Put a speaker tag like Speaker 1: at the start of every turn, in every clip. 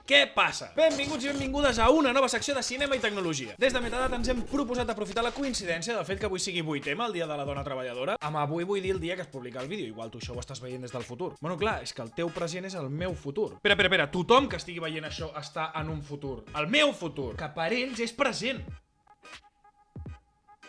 Speaker 1: Què passa? Benvinguts i benvingudes a una nova secció de cinema i tecnologia. Des de Metadata ens hem proposat aprofitar la coincidència del fet que avui sigui 8M, el dia de la dona treballadora. Amb avui vull dir el dia que es publica el vídeo, igual tu això ho estàs veient des del futur. Bueno, clar, és que el teu present és el meu futur. Espera, tothom que estigui veient això està en un futur. El meu futur, que per ells és present.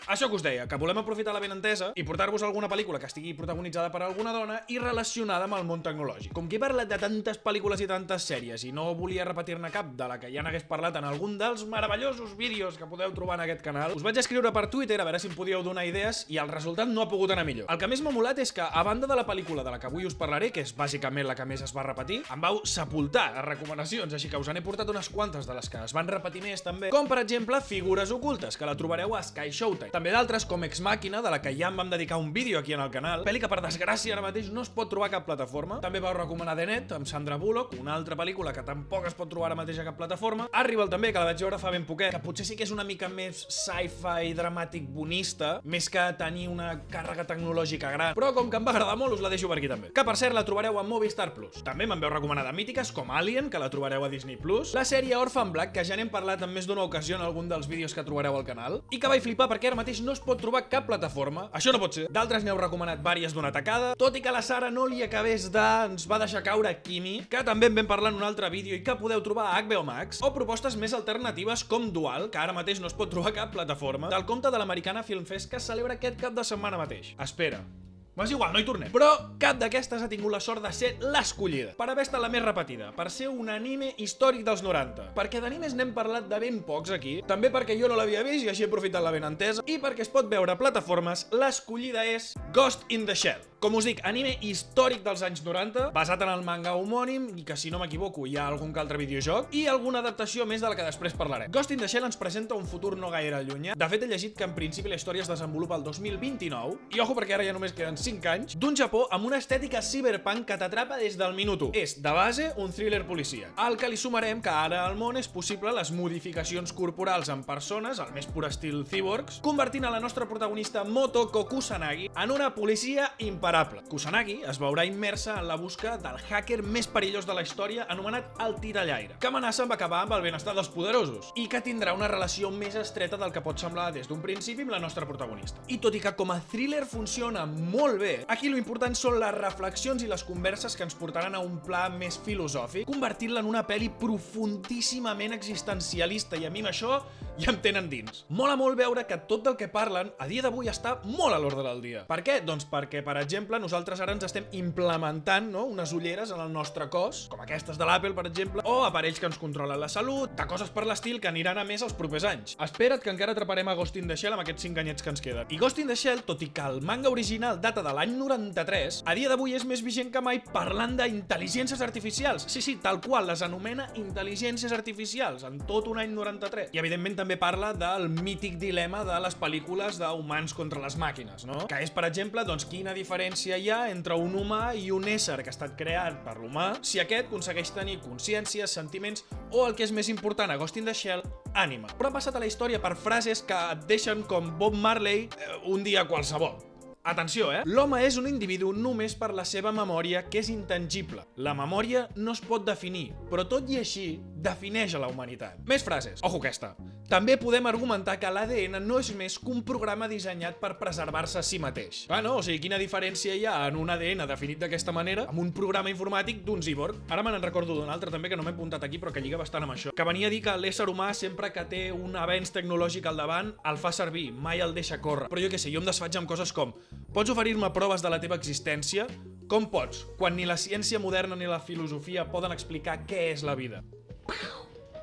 Speaker 1: Això que us deia, que volem aprofitar la benentesa i portar-vos alguna pel·lícula que estigui protagonitzada per alguna dona i relacionada amb el món tecnològic. Com que he parlat de tantes pel·lícules i tantes sèries i no volia repetir-ne cap de la que ja n'hagués parlat en algun dels meravellosos vídeos que podeu trobar en aquest canal, us vaig escriure per Twitter a veure si em podíeu donar idees i el resultat no ha pogut anar millor. El que més m'ha molat és que, a banda de la pel·lícula de la que avui us parlaré, que és bàsicament la que més es va repetir, em vau sepultar a recomanacions, així que us n'he portat unes quantes de les que es van repetir més també, com per exemple Figures ocultes, que la trobareu a Sky Showtime. També d'altres com Ex Màquina, de la que ja em vam dedicar un vídeo aquí en el canal, pel·li que per desgràcia ara mateix no es pot trobar a cap plataforma. També vau recomanar The Net, amb Sandra Bullock, una altra pel·lícula que tampoc es pot trobar ara mateix a cap plataforma. Arrival també, que la vaig veure fa ben poquet, que potser sí que és una mica més sci-fi dramàtic bonista, més que tenir una càrrega tecnològica gran, però com que em va agradar molt us la deixo per aquí també. Que per cert la trobareu a Movistar Plus. També me'n veu recomanar de mítiques com Alien, que la trobareu a Disney Plus, la sèrie Orphan Black, que ja n'hem parlat en més d'una ocasió en algun dels vídeos que trobareu al canal, i que vaig flipar perquè ara mateix no es pot trobar cap plataforma. Això no pot ser. D'altres n'heu recomanat vàries d'una tacada, tot i que la Sara no li acabés de... ens va deixar caure Kimi, que també en vam parlar en un altre vídeo i que podeu trobar a HBO Max, o propostes més alternatives com Dual, que ara mateix no es pot trobar a cap plataforma, del compte de l'Americana Film Fest que es celebra aquest cap de setmana mateix. Espera. És igual, no hi tornem. Però cap d'aquestes ha tingut la sort de ser l'escollida, per haver estat la més repetida, per ser un anime històric dels 90. Perquè d'animes n'hem parlat de ben pocs aquí, també perquè jo no l'havia vist i així he aprofitat la benentesa, i perquè es pot veure a plataformes, l'escollida és Ghost in the Shell. Com us dic, anime històric dels anys 90, basat en el manga homònim, i que si no m'equivoco hi ha algun que altre videojoc, i alguna adaptació més de la que després parlarem. Ghost in the Shell ens presenta un futur no gaire llunyà. De fet, he llegit que en principi la història es desenvolupa al 2029, i ojo perquè ara ja només queden 5 anys, d'un Japó amb una estètica cyberpunk que t'atrapa des del minut 1. És, de base, un thriller policíac. Al que li sumarem que ara al món és possible les modificacions corporals en persones, al més pur estil cyborgs, convertint a la nostra protagonista Motoko Kusanagi en una policia imparable. Kusanagi es veurà immersa en la busca del hacker més perillós de la història anomenat el Tirallaire, que amenaça amb acabar amb el benestar dels poderosos, i que tindrà una relació més estreta del que pot semblar des d'un principi amb la nostra protagonista. I tot i que com a thriller funciona molt bé, aquí lo important són les reflexions i les converses que ens portaran a un pla més filosòfic, convertint-la en una pel·li profundíssimament existencialista, i a mi amb això ja em tenen dins. Mola molt veure que tot del que parlen a dia d'avui està molt a l'ordre del dia. Per què? Doncs perquè, per exemple, nosaltres ara ens estem implementant unes ulleres en el nostre cos, com aquestes de l'Apple, per exemple, o aparells que ens controlen la salut, de coses per l'estil que aniran a més els propers anys. Espera't que encara atraparem a Ghost in the Shell amb aquests 5 anyets que ens queden. I Ghost in the Shell, tot i que el manga original data de l'any 93, a dia d'avui és més vigent que mai parlant d'intel·ligències artificials. Sí, tal qual, les anomena intel·ligències artificials, en tot un any 93. I evidentment també parla del mític dilema de les pel·lícules d'humans contra les màquines, no? Que és, per exemple, doncs, quina diferència hi ha entre un humà i un ésser que ha estat creat per l'humà, si aquest aconsegueix tenir consciència, sentiments o, el que és més important a Ghost in the Shell, ànima. Però ha passat a la història per frases que et deixen com Bob Marley un dia qualsevol. Atenció, L'home és un individu només per la seva memòria, que és intangible. La memòria no es pot definir, però tot i així defineix a la humanitat. Més frases. Ojo aquesta. També podem argumentar que l'ADN no és més que un programa dissenyat per preservar-se a si mateix. O sigui, quina diferència hi ha en un ADN definit d'aquesta manera amb un programa informàtic d'un cyborg? Ara me n'en recordo d'un altre també que no m'he apuntat aquí però que lliga bastant amb això. Que venia a dir que l'ésser humà sempre que té un avenç tecnològic al davant el fa servir, mai el deixa córrer. Però jo què sé, jo em desfaig amb coses com: pots oferir-me proves de la teva existència? Com pots, quan ni la ciència moderna ni la filosofia poden explicar què és la vida?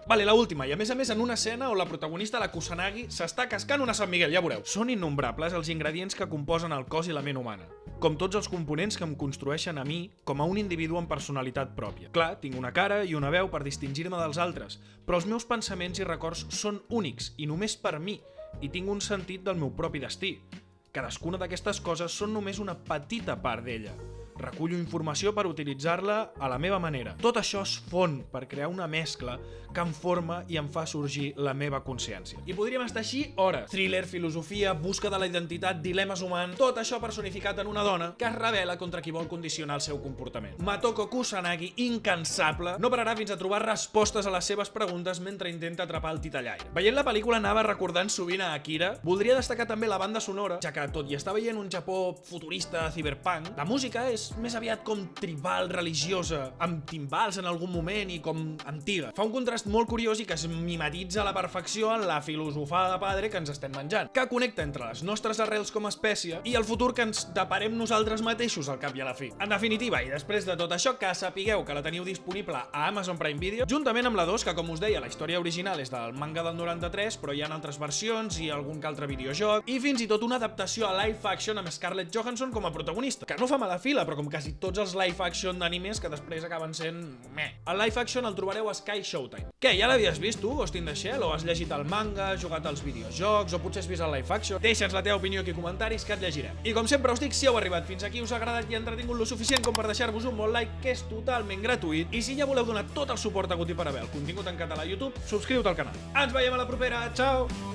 Speaker 1: Vale, la última, i a més en una escena on la protagonista, la Kusanagi, s'està cascant una Sant Miguel, ja veureu. Són innombrables els ingredients que composen el cos i la ment humana, com tots els components que em construeixen a mi com a un individu amb personalitat pròpia. Clar, tinc una cara i una veu per distingir-me dels altres, però els meus pensaments i records són únics i només per mi, i tinc un sentit del meu propi destí. Cadascuna d'aquestes coses són només una petita part d'ella. recullo informació per utilitzar-la a la meva manera. Tot això es fon per crear una mescla que em forma i em fa sorgir la meva consciència. I podríem estar així hores. Thriller, filosofia, busca de la identitat, dilemes humans, tot això personificat en una dona que es rebel·la contra qui vol condicionar el seu comportament. Matoko Kusanagi, incansable, no pararà fins a trobar respostes a les seves preguntes mentre intenta atrapar el titellaire. Veient la pel·lícula anava recordant sovint a Akira. Voldria destacar també la banda sonora, ja que tot i estar veient un Japó futurista, cyberpunk, la música és més aviat com tribal, religiosa, amb timbals en algun moment i com antiga. Fa un contrast molt curiós i que es mimetitza a la perfecció en la filosofada padre que ens estem menjant, que connecta entre les nostres arrels com a espècie i el futur que ens deparem nosaltres mateixos al cap i a la fi. En definitiva, i després de tot això, que sapigueu que la teniu disponible a Amazon Prime Video, juntament amb la 2, que com us deia, la història original és del manga del 93, però hi ha altres versions i algun que altre videojoc, i fins i tot una adaptació a live action amb Scarlett Johansson com a protagonista, que no fa mala fila, però com quasi tots els live action d'animes que després acaben sent meh. El live action el trobareu a Sky Showtime. Què, ja l'havies vist tu, Ghost in the Shell? O has llegit el manga, jugat als videojocs, o potser has vist el live action? Deixa'ns la teva opinió aquí a comentaris que et llegirem. I com sempre us dic, si heu arribat fins aquí, us ha agradat i entretingut lo suficient com per deixar-vos un bon like, que és totalment gratuït, i si ja voleu donar tot el suport a Guti per haver el contingut en català a YouTube, subscriu-te al canal. Ens veiem a la propera, ciao!